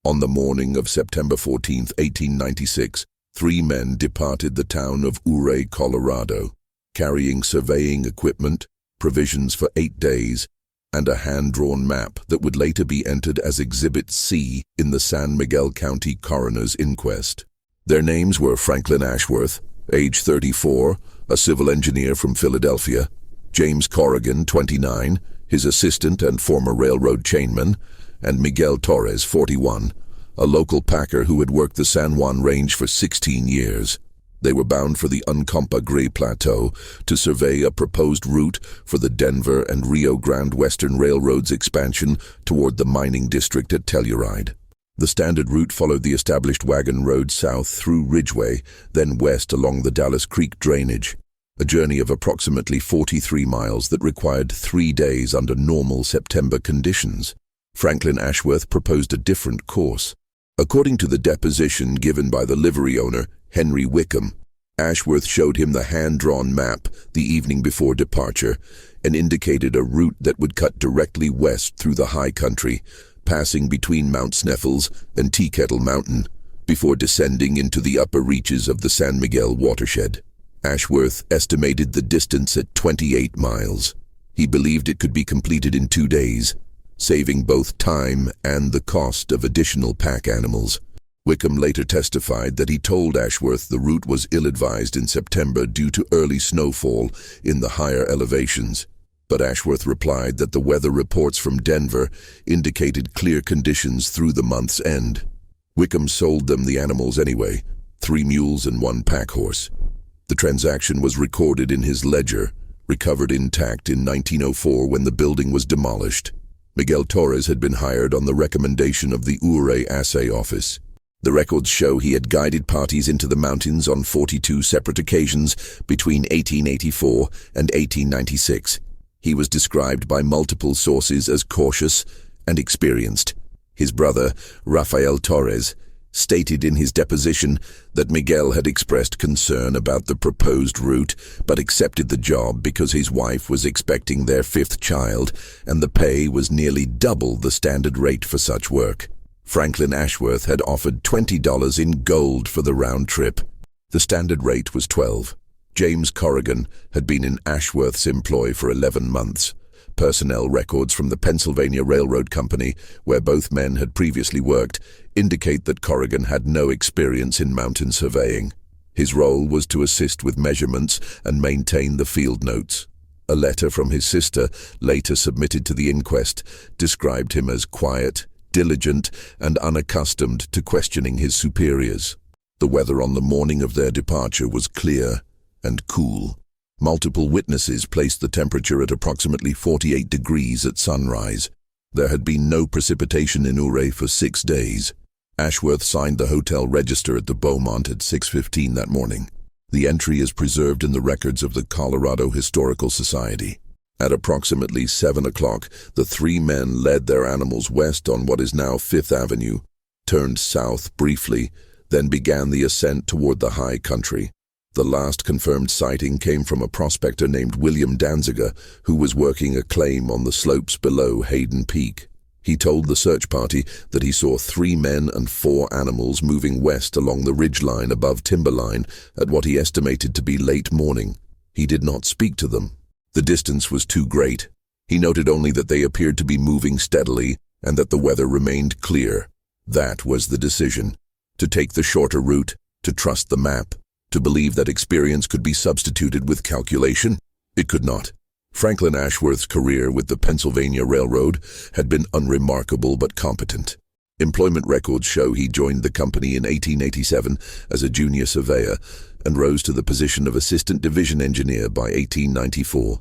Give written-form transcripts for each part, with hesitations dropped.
On the morning of September 14, 1896, 3 men departed the town of Ouray, Colorado, carrying surveying equipment, provisions for 8 days, and a hand-drawn map that would later be entered as Exhibit C in the San Miguel County Coroner's Inquest. Their names were Franklin Ashworth, age 34, a civil engineer from Philadelphia; James Corrigan, 29, his assistant and former railroad chainman; and Miguel Torres, 41, a local packer who had worked the San Juan Range for 16 years. They were bound for the Uncompa Grey Plateau to survey a proposed route for the Denver and Rio Grande Western Railroad's expansion toward the mining district at Telluride. The standard route followed the established wagon road south through Ridgeway, then west along the Dallas Creek drainage, a journey of approximately 43 miles that required 3 days under normal September conditions. Franklin Ashworth proposed a different course. According to the deposition given by the livery owner, Henry Wickham, Ashworth showed him the hand-drawn map the evening before departure and indicated a route that would cut directly west through the high country, passing between Mount Sneffels and Teakettle Mountain, before descending into the upper reaches of the San Miguel watershed. Ashworth estimated the distance at 28 miles. He believed it could be completed in 2 days, saving both time and the cost of additional pack animals. Wickham later testified that he told Ashworth the route was ill-advised in September due to early snowfall in the higher elevations, but Ashworth replied that the weather reports from Denver indicated clear conditions through the month's end. Wickham sold them the animals anyway, 3 mules and 1 pack horse. The transaction was recorded in his ledger, recovered intact in 1904 when the building was demolished. Miguel Torres had been hired on the recommendation of the Ouray Assay Office. The records show he had guided parties into the mountains on 42 separate occasions between 1884 and 1896. He was described by multiple sources as cautious and experienced. His brother, Rafael Torres, stated in his deposition that Miguel had expressed concern about the proposed route but accepted the job because his wife was expecting their 5th child and the pay was nearly double the standard rate for such work. Franklin Ashworth had offered $20 in gold for the round trip. The standard rate was $12. James Corrigan had been in Ashworth's employ for 11 months. Personnel records from the Pennsylvania Railroad Company, where both men had previously worked, indicate that Corrigan had no experience in mountain surveying. His role was to assist with measurements and maintain the field notes. A letter from his sister, later submitted to the inquest, described him as quiet, diligent, and unaccustomed to questioning his superiors. The weather on the morning of their departure was clear and cool. Multiple witnesses placed the temperature at approximately 48 degrees at sunrise. There had been no precipitation in Ouray for 6 days. Ashworth signed the hotel register at the Beaumont at 6:15 that morning. The entry is preserved in the records of the Colorado Historical Society. At approximately 7 o'clock, the 3 men led their animals west on what is now 5th Avenue, turned south briefly, then began the ascent toward the high country. The last confirmed sighting came from a prospector named William Danziger, who was working a claim on the slopes below Hayden Peak. He told the search party that he saw 3 men and 4 animals moving west along the ridgeline above timberline at what he estimated to be late morning. He did not speak to them. The distance was too great. He noted only that they appeared to be moving steadily and that the weather remained clear. That was the decision: to take the shorter route, to trust the map, to believe that experience could be substituted with calculation. It could not. Franklin Ashworth's career with the Pennsylvania Railroad had been unremarkable but competent. Employment records show he joined the company in 1887 as a junior surveyor and rose to the position of assistant division engineer by 1894.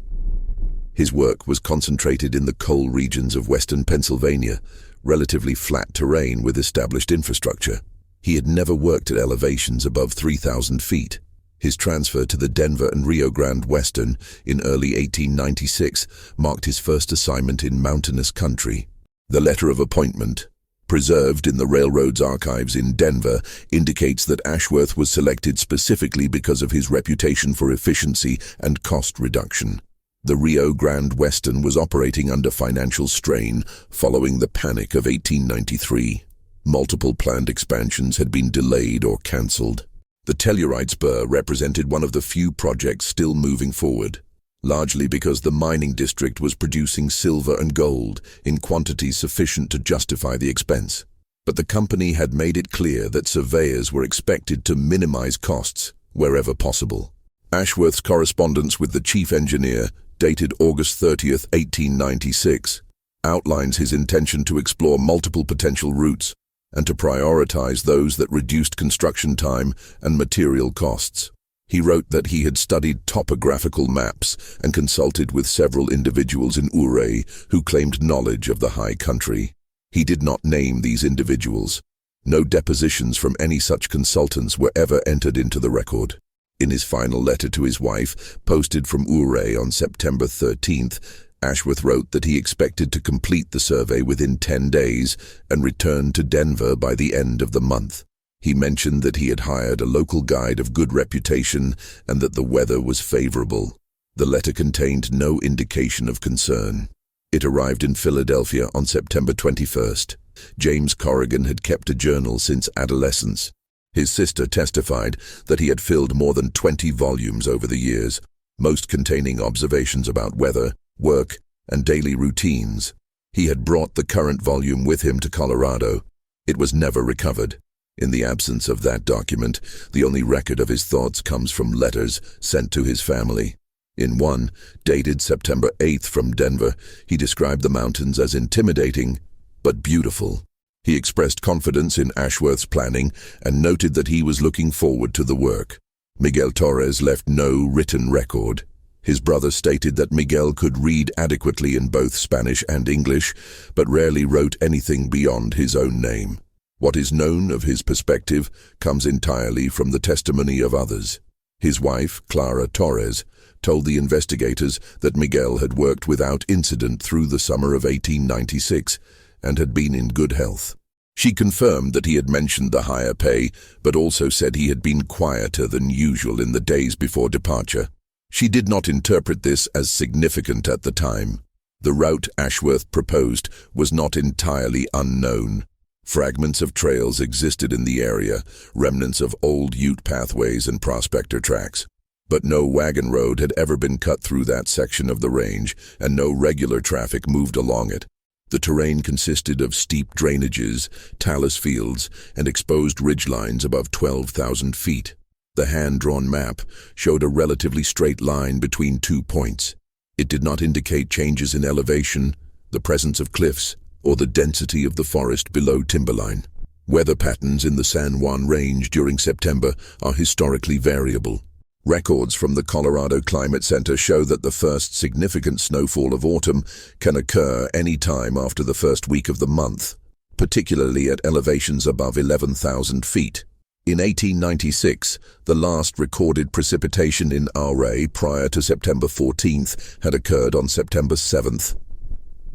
His work was concentrated in the coal regions of western Pennsylvania, relatively flat terrain with established infrastructure. He had never worked at elevations above 3,000 feet. His transfer to the Denver and Rio Grande Western in early 1896 marked his first assignment in mountainous country. The letter of appointment, preserved in the railroad's archives in Denver, indicates that Ashworth was selected specifically because of his reputation for efficiency and cost reduction. The Rio Grande Western was operating under financial strain following the Panic of 1893. Multiple planned expansions had been delayed or cancelled. The Telluride Spur represented one of the few projects still moving forward, largely because the mining district was producing silver and gold in quantities sufficient to justify the expense. But the company had made it clear that surveyors were expected to minimize costs wherever possible. Ashworth's correspondence with the chief engineer, dated August 30th, 1896, outlines his intention to explore multiple potential routes and to prioritize those that reduced construction time and material costs. He wrote that he had studied topographical maps and consulted with several individuals in Ouray who claimed knowledge of the high country. He did not name these individuals. No depositions from any such consultants were ever entered into the record. In his final letter to his wife, posted from Ouray on September 13th, Ashworth wrote that he expected to complete the survey within 10 days and return to Denver by the end of the month. He mentioned that he had hired a local guide of good reputation and that the weather was favorable. The letter contained no indication of concern. It arrived in Philadelphia on September 21st. James Corrigan had kept a journal since adolescence. His sister testified that he had filled more than 20 volumes over the years, most containing observations about weather, work, and daily routines. He had brought the current volume with him to Colorado. It was never recovered. In the absence of that document, the only record of his thoughts comes from letters sent to his family. In one, dated September 8th from Denver, he described the mountains as intimidating, but beautiful. He expressed confidence in Ashworth's planning and noted that he was looking forward to the work. Miguel Torres left no written record. His brother stated that Miguel could read adequately in both Spanish and English, but rarely wrote anything beyond his own name. What is known of his perspective comes entirely from the testimony of others. His wife, Clara Torres, told the investigators that Miguel had worked without incident through the summer of 1896 and had been in good health. She confirmed that he had mentioned the higher pay, but also said he had been quieter than usual in the days before departure. She did not interpret this as significant at the time. The route Ashworth proposed was not entirely unknown. Fragments of trails existed in the area, remnants of old Ute pathways and prospector tracks. But no wagon road had ever been cut through that section of the range, and no regular traffic moved along it. The terrain consisted of steep drainages, talus fields, and exposed ridgelines above 12,000 feet. The hand-drawn map showed a relatively straight line between 2 points. It did not indicate changes in elevation, the presence of cliffs, or the density of the forest below timberline. Weather patterns in the San Juan Range during September are historically variable. Records from the Colorado Climate Center show that the first significant snowfall of autumn can occur any time after the first week of the month, particularly at elevations above 11,000 feet. In 1896, the last recorded precipitation in Ouray prior to September 14th had occurred on September 7th.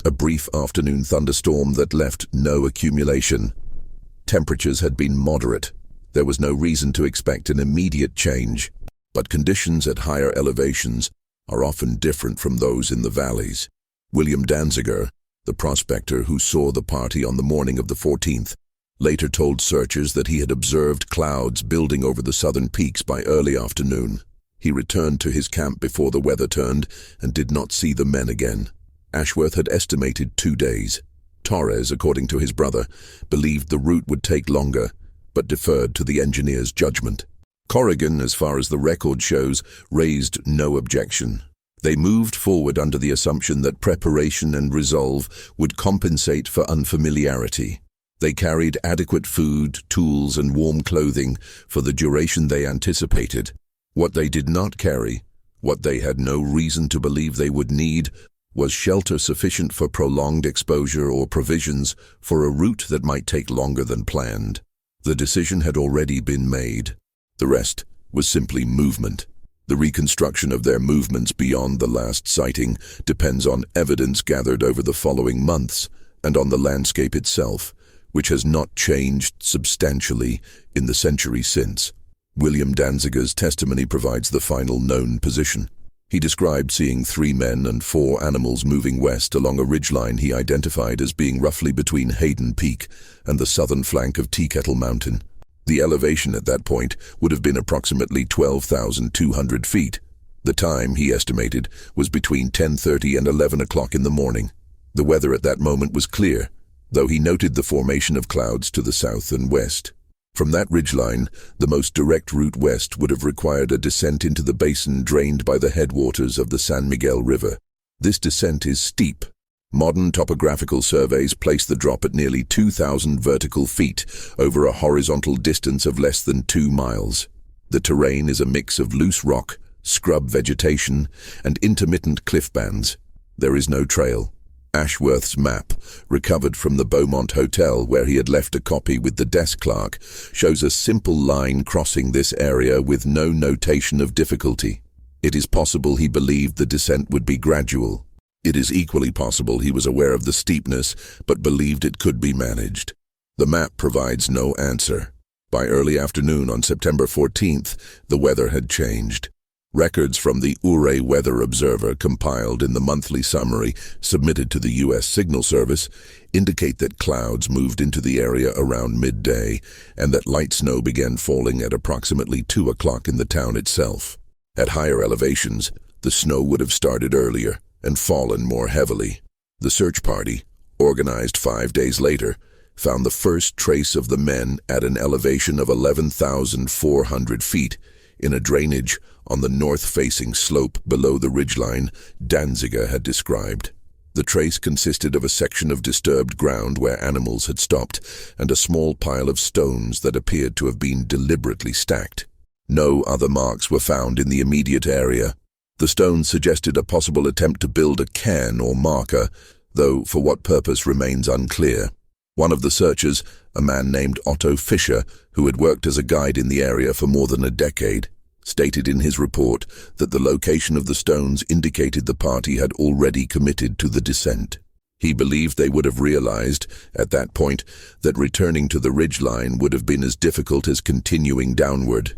A brief afternoon thunderstorm that left no accumulation. Temperatures had been moderate. There was no reason to expect an immediate change, but conditions at higher elevations are often different from those in the valleys. William Danziger, the prospector who saw the party on the morning of the 14th, later told searchers that he had observed clouds building over the southern peaks by early afternoon. He returned to his camp before the weather turned and did not see the men again. Ashworth had estimated 2 days. Torres, according to his brother, believed the route would take longer, but deferred to the engineer's judgment. Corrigan, as far as the record shows, raised no objection. They moved forward under the assumption that preparation and resolve would compensate for unfamiliarity. They carried adequate food, tools, and warm clothing for the duration they anticipated. What they did not carry, what they had no reason to believe they would need, was shelter sufficient for prolonged exposure or provisions for a route that might take longer than planned. The decision had already been made. The rest was simply movement. The reconstruction of their movements beyond the last sighting depends on evidence gathered over the following months and on the landscape itself, which has not changed substantially in the century since. William Danziger's testimony provides the final known position. He described seeing 3 men and 4 animals moving west along a ridgeline he identified as being roughly between Hayden Peak and the southern flank of Teakettle Mountain. The elevation at that point would have been approximately 12,200 feet. The time, he estimated, was between 10:30 and 11 o'clock in the morning. The weather at that moment was clear, though he noted the formation of clouds to the south and west. From that ridgeline, the most direct route west would have required a descent into the basin drained by the headwaters of the San Miguel River. This descent is steep. Modern topographical surveys place the drop at nearly 2,000 vertical feet over a horizontal distance of less than 2 miles. The terrain is a mix of loose rock, scrub vegetation, and intermittent cliff bands. There is no trail. Ashworth's map, recovered from the Beaumont Hotel where he had left a copy with the desk clerk, shows a simple line crossing this area with no notation of difficulty. It is possible he believed the descent would be gradual. It is equally possible he was aware of the steepness, but believed it could be managed. The map provides no answer. By early afternoon on September 14th, the weather had changed. Records from the Ouray Weather Observer compiled in the monthly summary submitted to the U.S. Signal Service indicate that clouds moved into the area around midday and that light snow began falling at approximately 2 o'clock in the town itself. At higher elevations, the snow would have started earlier and fallen more heavily. The search party, organized 5 days later, found the first trace of the men at an elevation of 11,400 feet in a drainage on the north-facing slope below the ridgeline Danziger had described. The trace consisted of a section of disturbed ground where animals had stopped and a small pile of stones that appeared to have been deliberately stacked. No other marks were found in the immediate area. The stones suggested a possible attempt to build a cairn or marker, though for what purpose remains unclear. One of the searchers, a man named Otto Fischer, who had worked as a guide in the area for more than a decade, stated in his report that the location of the stones indicated the party had already committed to the descent. He believed they would have realized, at that point, that returning to the ridgeline would have been as difficult as continuing downward.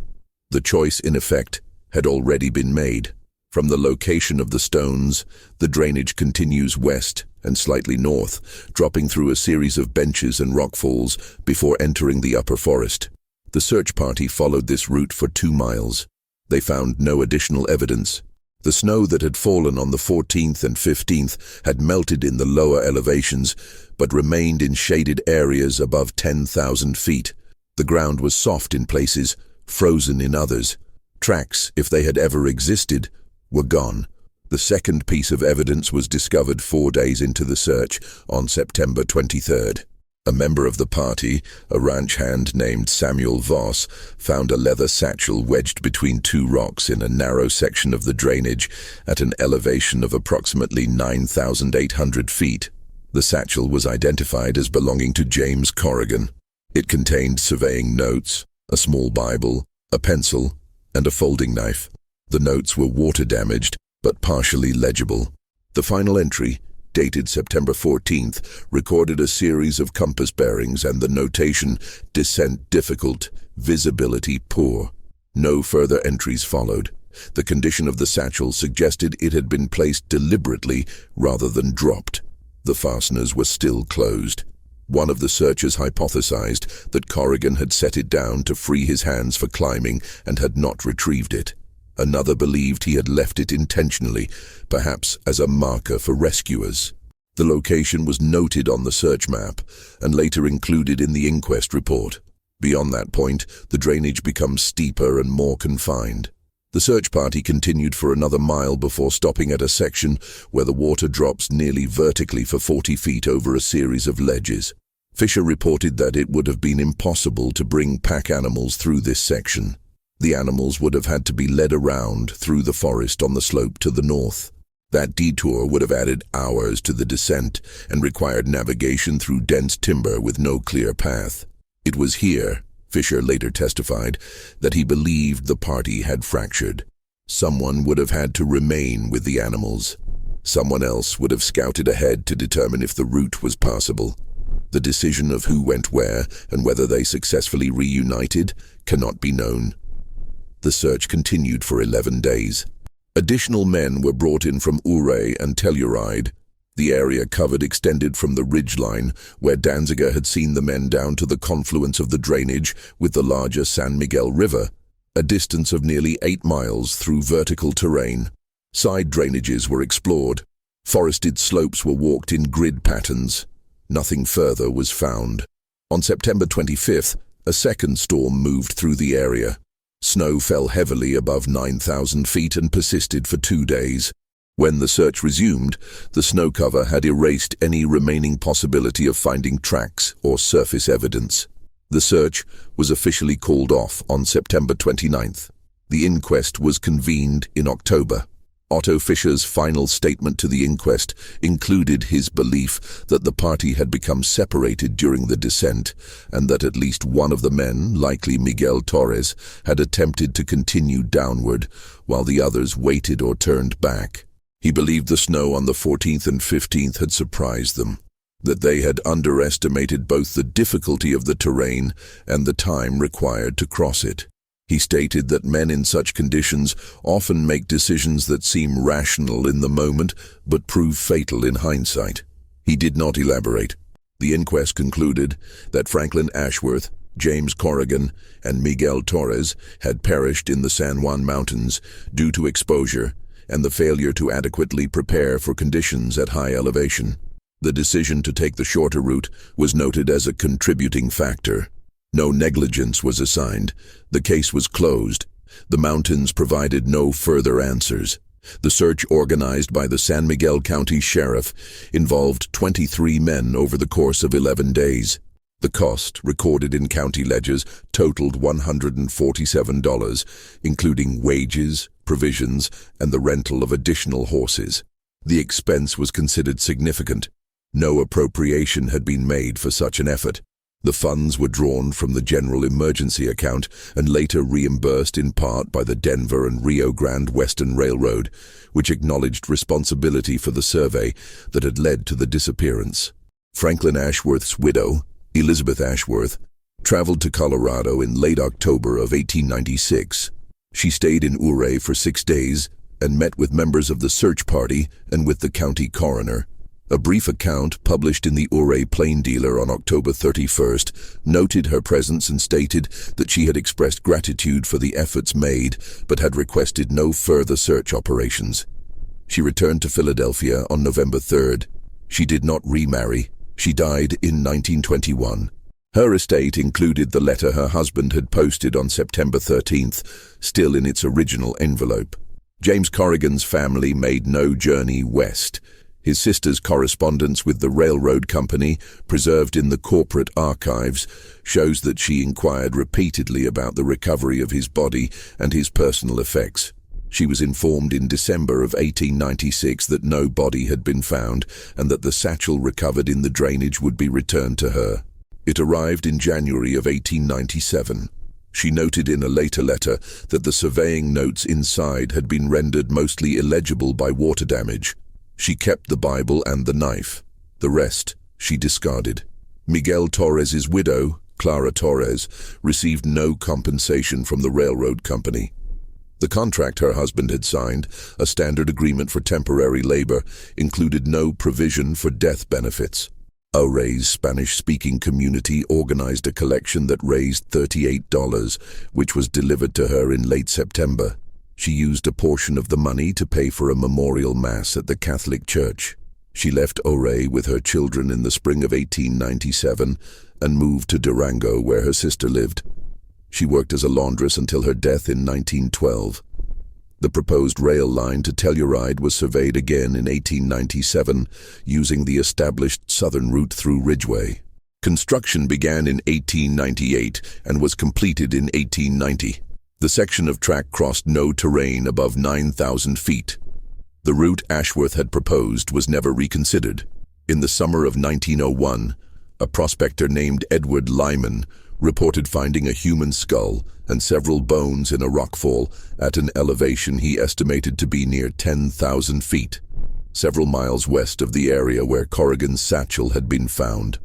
The choice, in effect, had already been made. From the location of the stones, the drainage continues west and slightly north, dropping through a series of benches and rockfalls before entering the upper forest. The search party followed this route for 2 miles. They found no additional evidence. The snow that had fallen on the 14th and 15th had melted in the lower elevations, but remained in shaded areas above 10,000 feet. The ground was soft in places, frozen in others. Tracks, if they had ever existed, were gone. The second piece of evidence was discovered 4 days into the search on September 23rd. A member of the party, a ranch hand named Samuel Voss, found a leather satchel wedged between 2 rocks in a narrow section of the drainage at an elevation of approximately 9,800 feet. The satchel was identified as belonging to James Corrigan. It contained surveying notes, a small Bible, a pencil, and a folding knife. The notes were water-damaged, but partially legible. The final entry, dated September 14th, recorded a series of compass bearings and the notation, "Descent difficult, visibility poor." No further entries followed. The condition of the satchel suggested it had been placed deliberately rather than dropped. The fasteners were still closed. One of the searchers hypothesized that Corrigan had set it down to free his hands for climbing and had not retrieved it. Another believed he had left it intentionally, perhaps as a marker for rescuers. The location was noted on the search map and later included in the inquest report. Beyond that point, the drainage becomes steeper and more confined. The search party continued for another mile before stopping at a section where the water drops nearly vertically for 40 feet over a series of ledges. Fisher reported that it would have been impossible to bring pack animals through this section. The animals would have had to be led around through the forest on the slope to the north. That detour would have added hours to the descent and required navigation through dense timber with no clear path. It was here, Fisher later testified, that he believed the party had fractured. Someone would have had to remain with the animals. Someone else would have scouted ahead to determine if the route was passable. The decision of who went where and whether they successfully reunited cannot be known. The search continued for 11 days. Additional men were brought in from Ouray and Telluride. The area covered extended from the ridgeline, where Danziger had seen the men, down to the confluence of the drainage with the larger San Miguel River, a distance of nearly 8 miles through vertical terrain. Side drainages were explored. Forested slopes were walked in grid patterns. Nothing further was found. On September 25th, a second storm moved through the area. Snow fell heavily above 9,000 feet and persisted for 2 days. When the search resumed, the snow cover had erased any remaining possibility of finding tracks or surface evidence. The search was officially called off on September 29th. The inquest was convened in October. Otto Fischer's final statement to the inquest included his belief that the party had become separated during the descent and that at least one of the men, likely Miguel Torres, had attempted to continue downward while the others waited or turned back. He believed the snow on the 14th and 15th had surprised them, that they had underestimated both the difficulty of the terrain and the time required to cross it. He stated that men in such conditions often make decisions that seem rational in the moment but prove fatal in hindsight. He did not elaborate. The inquest concluded that Franklin Ashworth, James Corrigan, and Miguel Torres had perished in the San Juan Mountains due to exposure and the failure to adequately prepare for conditions at high elevation. The decision to take the shorter route was noted as a contributing factor. No negligence was assigned. The case was closed. The mountains provided no further answers. The search, organized by the San Miguel County Sheriff, involved 23 men over the course of 11 days. The cost, recorded in county ledgers, totaled $147, including wages, provisions, and the rental of additional horses. The expense was considered significant. No appropriation had been made for such an effort. The funds were drawn from the general emergency account and later reimbursed in part by the Denver and Rio Grande Western Railroad, which acknowledged responsibility for the survey that had led to the disappearance. Franklin Ashworth's widow, Elizabeth Ashworth, traveled to Colorado in late October of 1896. She stayed in Ouray for 6 days and met with members of the search party and with the county coroner. A brief account published in the Ouray Plain Dealer on October 31st noted her presence and stated that she had expressed gratitude for the efforts made but had requested no further search operations. She returned to Philadelphia on November 3rd. She did not remarry. She died in 1921. Her estate included the letter her husband had posted on September 13th, still in its original envelope. James Corrigan's family made no journey west. His sister's correspondence with the railroad company, preserved in the corporate archives, shows that she inquired repeatedly about the recovery of his body and his personal effects. She was informed in December of 1896 that no body had been found and that the satchel recovered in the drainage would be returned to her. It arrived in January of 1897. She noted in a later letter that the surveying notes inside had been rendered mostly illegible by water damage. She kept the Bible and the knife. The rest she discarded. Miguel Torres's widow, Clara Torres, received no compensation from the railroad company. The contract her husband had signed, a standard agreement for temporary labor, included no provision for death benefits. Ouray's Spanish-speaking community organized a collection that raised $38, which was delivered to her in late September. She used a portion of the money to pay for a memorial mass at the Catholic Church. She left Ouray with her children in the spring of 1897 and moved to Durango, where her sister lived. She worked as a laundress until her death in 1912. The proposed rail line to Telluride was surveyed again in 1897, using the established southern route through Ridgeway. Construction began in 1898 and was completed in 1890. The section of track crossed no terrain above 9,000 feet. The route Ashworth had proposed was never reconsidered. In the summer of 1901, a prospector named Edward Lyman reported finding a human skull and several bones in a rockfall at an elevation he estimated to be near 10,000 feet, several miles west of the area where Corrigan's satchel had been found.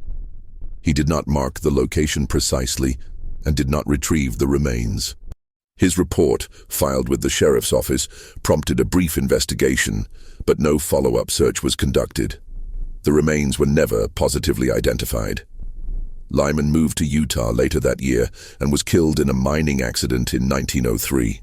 He did not mark the location precisely and did not retrieve the remains. His report, filed with the sheriff's office, prompted a brief investigation, but no follow-up search was conducted. The remains were never positively identified. Lyman moved to Utah later that year and was killed in a mining accident in 1903.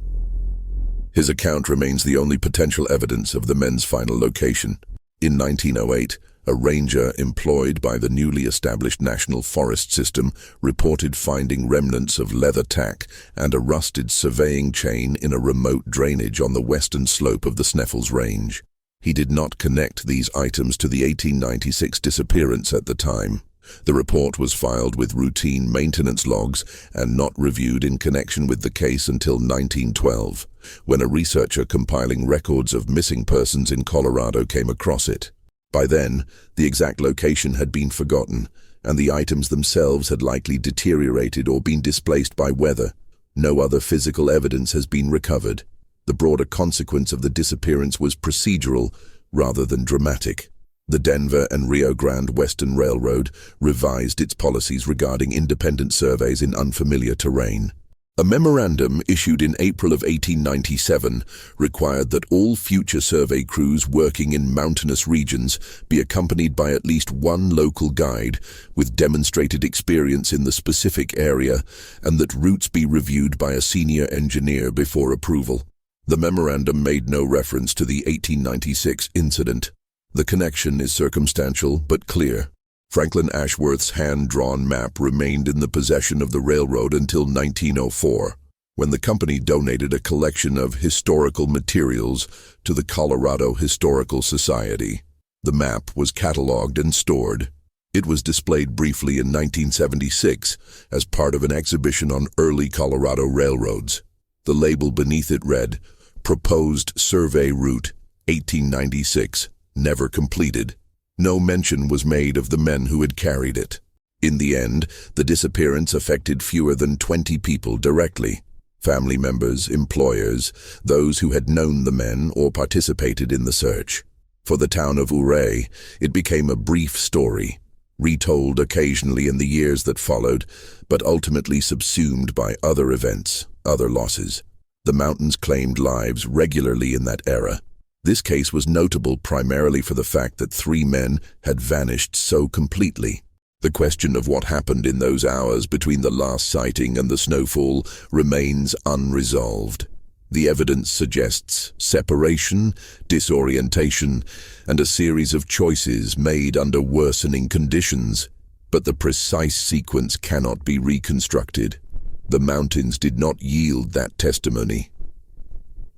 His account remains the only potential evidence of the men's final location. In 1908, a ranger employed by the newly established National Forest System reported finding remnants of leather tack and a rusted surveying chain in a remote drainage on the western slope of the Sneffels Range. He did not connect these items to the 1896 disappearance at the time. The report was filed with routine maintenance logs and not reviewed in connection with the case until 1912, when a researcher compiling records of missing persons in Colorado came across it. By then, the exact location had been forgotten, and the items themselves had likely deteriorated or been displaced by weather. No other physical evidence has been recovered. The broader consequence of the disappearance was procedural rather than dramatic. The Denver and Rio Grande Western Railroad revised its policies regarding independent surveys in unfamiliar terrain. A memorandum issued in April of 1897 required that all future survey crews working in mountainous regions be accompanied by at least one local guide with demonstrated experience in the specific area, and that routes be reviewed by a senior engineer before approval. The memorandum made no reference to the 1896 incident. The connection is circumstantial but clear. Franklin Ashworth's hand-drawn map remained in the possession of the railroad until 1904, when the company donated a collection of historical materials to the Colorado Historical Society. The map was catalogued and stored. It was displayed briefly in 1976 as part of an exhibition on early Colorado railroads. The label beneath it read, "Proposed Survey Route, 1896, never completed." No mention was made of the men who had carried it. In the end, the disappearance affected fewer than 20 people directly. Family members, employers, those who had known the men or participated in the search. For the town of Ouray, it became a brief story, retold occasionally in the years that followed, but ultimately subsumed by other events, other losses. The mountains claimed lives regularly in that era. This case was notable primarily for the fact that 3 men had vanished so completely. The question of what happened in those hours between the last sighting and the snowfall remains unresolved. The evidence suggests separation, disorientation, and a series of choices made under worsening conditions, but the precise sequence cannot be reconstructed. The mountains did not yield that testimony.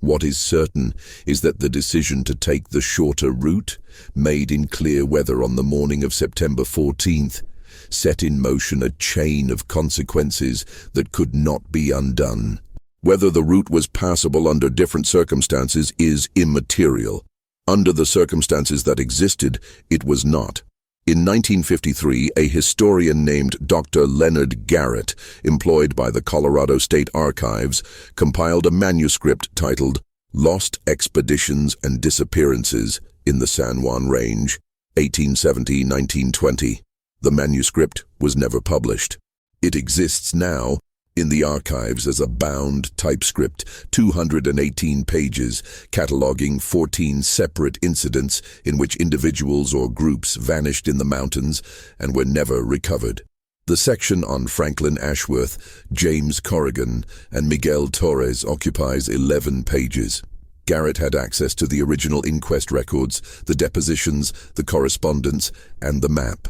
What is certain is that the decision to take the shorter route, made in clear weather on the morning of September 14th, set in motion a chain of consequences that could not be undone. Whether the route was passable under different circumstances is immaterial. Under the circumstances that existed, it was not. In 1953, a historian named Dr. Leonard Garrett, employed by the Colorado State Archives, compiled a manuscript titled Lost Expeditions and Disappearances in the San Juan Range, 1870-1920. The manuscript was never published. It exists now in the archives as a bound typescript, 218 pages, cataloging 14 separate incidents in which individuals or groups vanished in the mountains and were never recovered. The section on Franklin Ashworth, James Corrigan, and Miguel Torres occupies 11 pages. Garrett had access to the original inquest records, the depositions, the correspondence, and the map.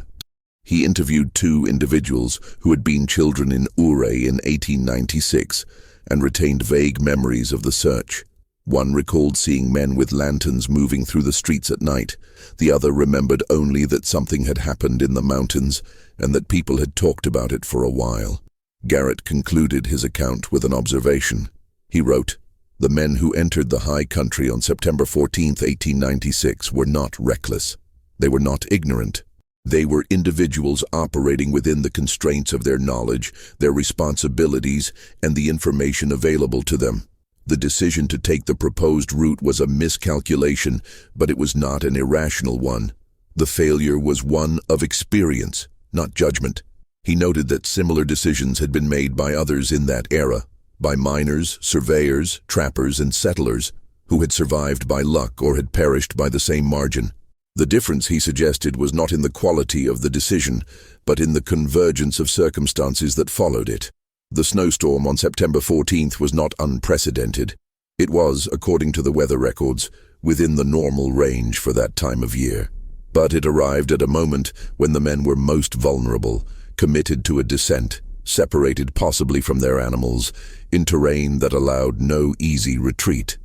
He interviewed 2 individuals who had been children in Ouray in 1896 and retained vague memories of the search. One recalled seeing men with lanterns moving through the streets at night. The other remembered only that something had happened in the mountains and that people had talked about it for a while. Garrett concluded his account with an observation. He wrote, "The men who entered the high country on September 14, 1896 were not reckless. They were not ignorant. They were individuals operating within the constraints of their knowledge, their responsibilities, and the information available to them. The decision to take the proposed route was a miscalculation, but it was not an irrational one. The failure was one of experience, not judgment." He noted that similar decisions had been made by others in that era. by miners, surveyors, trappers, and settlers who had survived by luck or had perished by the same margin. The difference, he suggested, was not in the quality of the decision, but in the convergence of circumstances that followed it. The snowstorm on September 14th was not unprecedented. It was, according to the weather records, within the normal range for that time of year. But it arrived at a moment when the men were most vulnerable, committed to a descent, separated possibly from their animals, in terrain that allowed no easy retreat.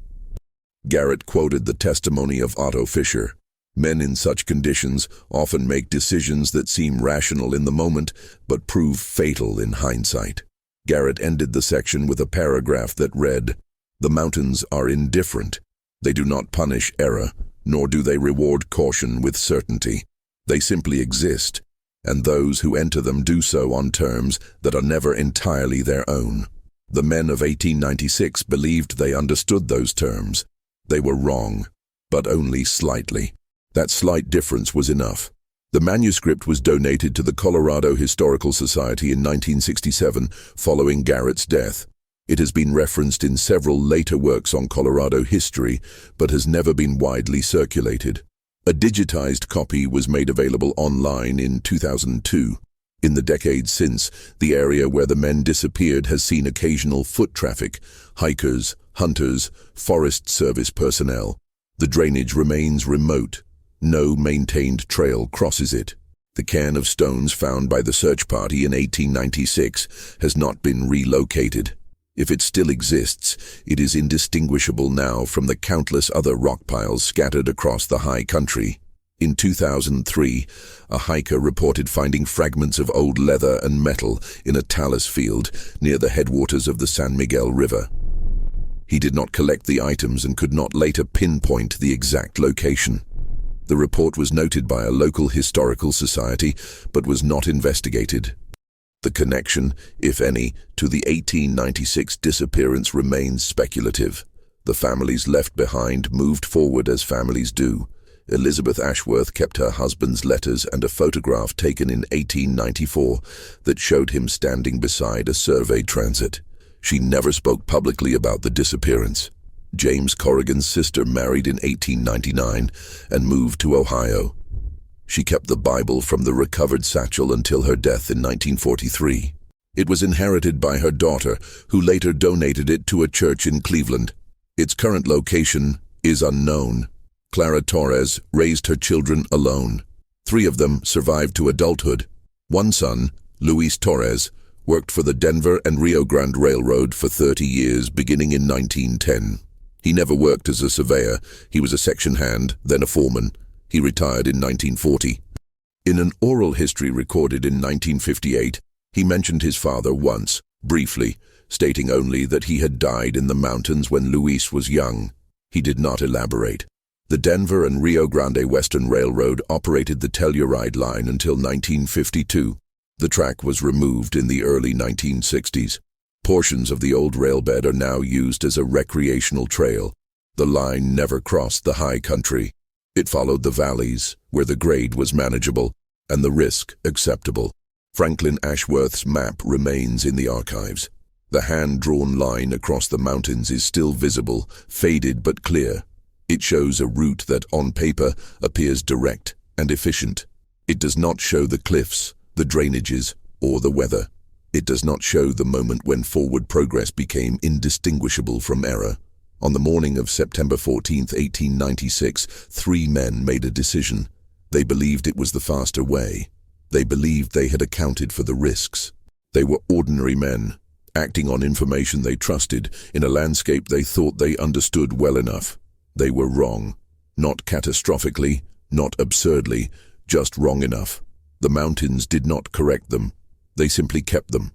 Garrett quoted the testimony of Otto Fischer. Men in such conditions often make decisions that seem rational in the moment, but prove fatal in hindsight. Garrett ended the section with a paragraph that read, "The mountains are indifferent. They do not punish error, nor do they reward caution with certainty. They simply exist, and those who enter them do so on terms that are never entirely their own." The men of 1896 believed they understood those terms. They were wrong, but only slightly. That slight difference was enough. The manuscript was donated to the Colorado Historical Society in 1967 following Garrett's death. It has been referenced in several later works on Colorado history, but has never been widely circulated. A digitized copy was made available online in 2002. In the decades since, the area where the men disappeared has seen occasional foot traffic, hikers, hunters, Forest Service personnel. The drainage remains remote. No maintained trail crosses it. The cairn of stones found by the search party in 1896 has not been relocated. If it still exists, it is indistinguishable now from the countless other rock piles scattered across the high country. In 2003, a hiker reported finding fragments of old leather and metal in a talus field near the headwaters of the San Miguel River. He did not collect the items and could not later pinpoint the exact location. The report was noted by a local historical society, but was not investigated. The connection, if any, to the 1896 disappearance remains speculative. The families left behind moved forward as families do. Elizabeth Ashworth kept her husband's letters and a photograph taken in 1894 that showed him standing beside a survey transit. She never spoke publicly about the disappearance. James Corrigan's sister married in 1899 and moved to Ohio. She kept the Bible from the recovered satchel until her death in 1943. It was inherited by her daughter, who later donated it to a church in Cleveland. Its current location is unknown. Clara Torres raised her children alone. 3 of them survived to adulthood. One son, Luis Torres, worked for the Denver and Rio Grande Railroad for 30 years, beginning in 1910. He never worked as a surveyor. He was a section hand, then a foreman. He retired in 1940. In an oral history recorded in 1958, he mentioned his father once, briefly, stating only that he had died in the mountains when Luis was young. He did not elaborate. The Denver and Rio Grande Western Railroad operated the Telluride line until 1952. The track was removed in the early 1960s. Portions of the old railbed are now used as a recreational trail. The line never crossed the high country. It followed the valleys, where the grade was manageable and the risk acceptable. Franklin Ashworth's map remains in the archives. The hand-drawn line across the mountains is still visible, faded but clear. It shows a route that, on paper, appears direct and efficient. It does not show the cliffs, the drainages, or the weather. It does not show the moment when forward progress became indistinguishable from error. On the morning of September 14, 1896, 3 men made a decision. They believed it was the faster way. They believed they had accounted for the risks. They were ordinary men, acting on information they trusted in a landscape they thought they understood well enough. They were wrong. Not catastrophically, not absurdly, just wrong enough. The mountains did not correct them. They simply kept them.